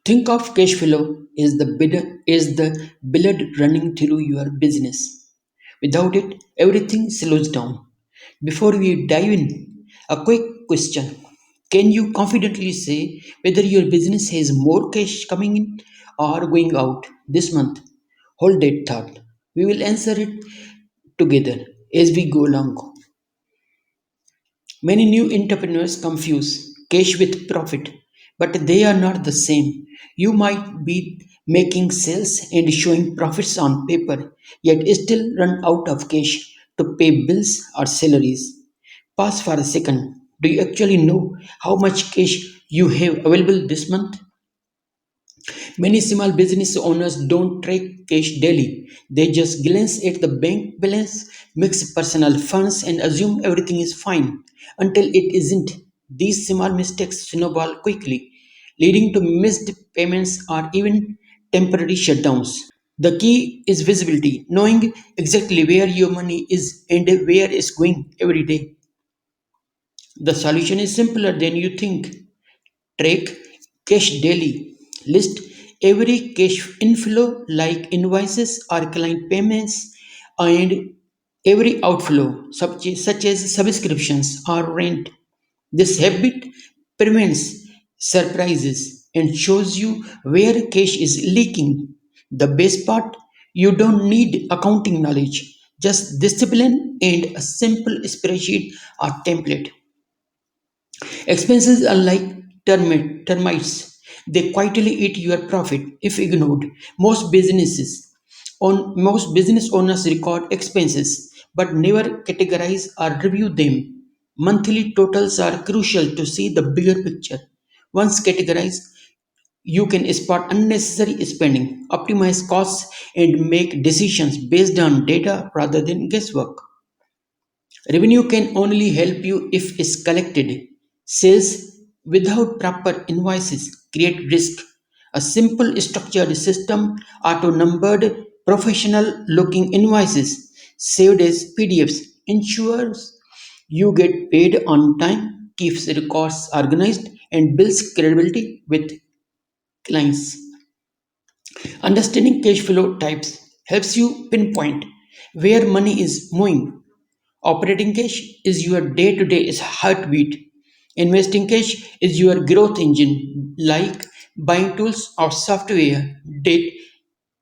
Think of cash flow is the blood running through your business. Without it, everything slows down. Before we dive in, a quick question. Can you confidently say whether your business has more cash coming in or going out this month? Hold that thought. We will answer it together as we go along. Many new entrepreneurs confuse cash with profit, but they are not the same. You might be making sales and showing profits on paper, yet still run out of cash to pay bills or salaries. Pause for a second. Do you actually know how much cash you have available this month? Many small business owners don't track cash daily. They just glance at the bank balance, mix personal funds, and assume everything is fine until it isn't. These small mistakes snowball quickly, leading to missed payments or even temporary shutdowns. The key is visibility, knowing exactly where your money is and where it's going every day. The solution is simpler than you think. Track cash daily. List every cash inflow like invoices or client payments and every outflow such as subscriptions or rent. This habit prevents surprises and shows you where cash is leaking. The best part, you don't need accounting knowledge, just discipline and a simple spreadsheet or template. Expenses are like termites. They quietly eat your profit if ignored. Most business owners record expenses but never categorize or review them. Monthly totals are crucial to see the bigger picture. Once categorized, you can spot unnecessary spending, optimize costs, and make decisions based on data rather than guesswork. Revenue can only help you if it's collected. Sales without proper invoices create risk. A simple structured system, auto numbered, professional looking invoices saved as PDFs ensures you get paid on time, keeps records organized, and builds credibility with clients. Understanding cash flow types helps you pinpoint where money is moving. Operating cash is your day to day heartbeat. Investing cash is your growth engine, like buying tools or software that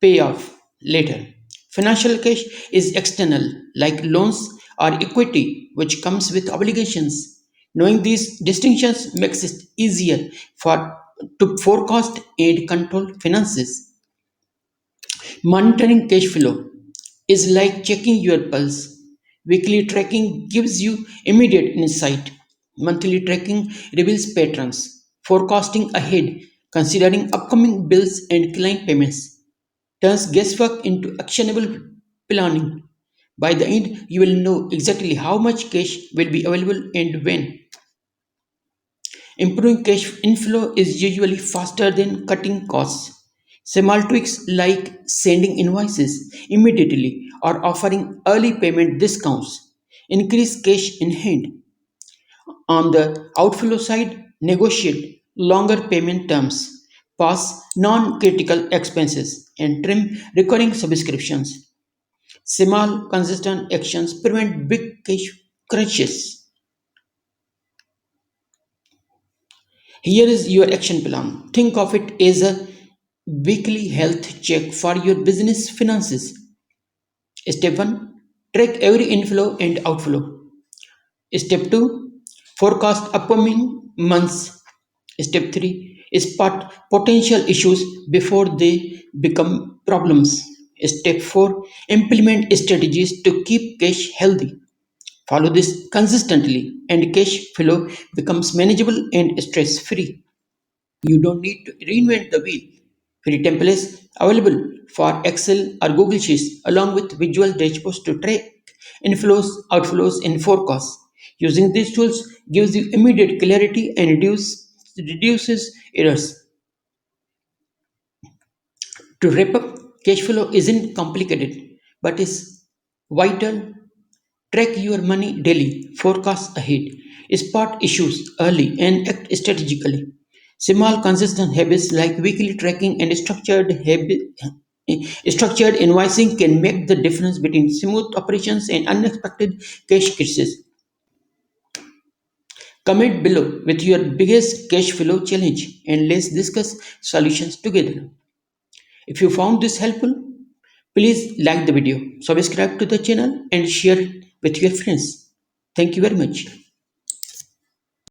pay off later. Financial cash is external, like loans or equity, which comes with obligations. Knowing these distinctions makes it easier for to forecast and control finances. Monitoring cash flow is like checking your pulse. Weekly tracking gives you immediate insight. Monthly tracking reveals patterns. Forecasting ahead, considering upcoming bills and client payments, turns guesswork into actionable planning. By the end, you will know exactly how much cash will be available and when. Improving cash inflow is usually faster than cutting costs. Small tweaks like sending invoices immediately or offering early payment discounts increase cash in hand. On the outflow side, negotiate longer payment terms, pause non critical expenses, and trim recurring subscriptions. Small, consistent actions prevent big cash crunches. Here is your action plan. Think of it as a weekly health check for your business finances. Step 1, track every inflow and outflow. Step 2, forecast upcoming months. Step 3, spot potential issues before they become problems. Step 4, implement strategies to keep cash healthy. Follow this consistently, and cash flow becomes manageable and stress free. You don't need to reinvent the wheel. Free templates available for Excel or Google Sheets along with visual dashboards to track inflows, outflows, and forecasts. Using these tools gives you immediate clarity and reduces errors. To wrap up, cash flow isn't complicated but is vital. Track your money daily, forecast ahead, spot issues early, and act strategically. Small, consistent habits like weekly tracking and structured invoicing can make the difference between smooth operations and unexpected cash crises. Comment below with your biggest cash flow challenge and let's discuss solutions together. If you found this helpful, please like the video, subscribe to the channel, and share it with your friends. Thank you very much.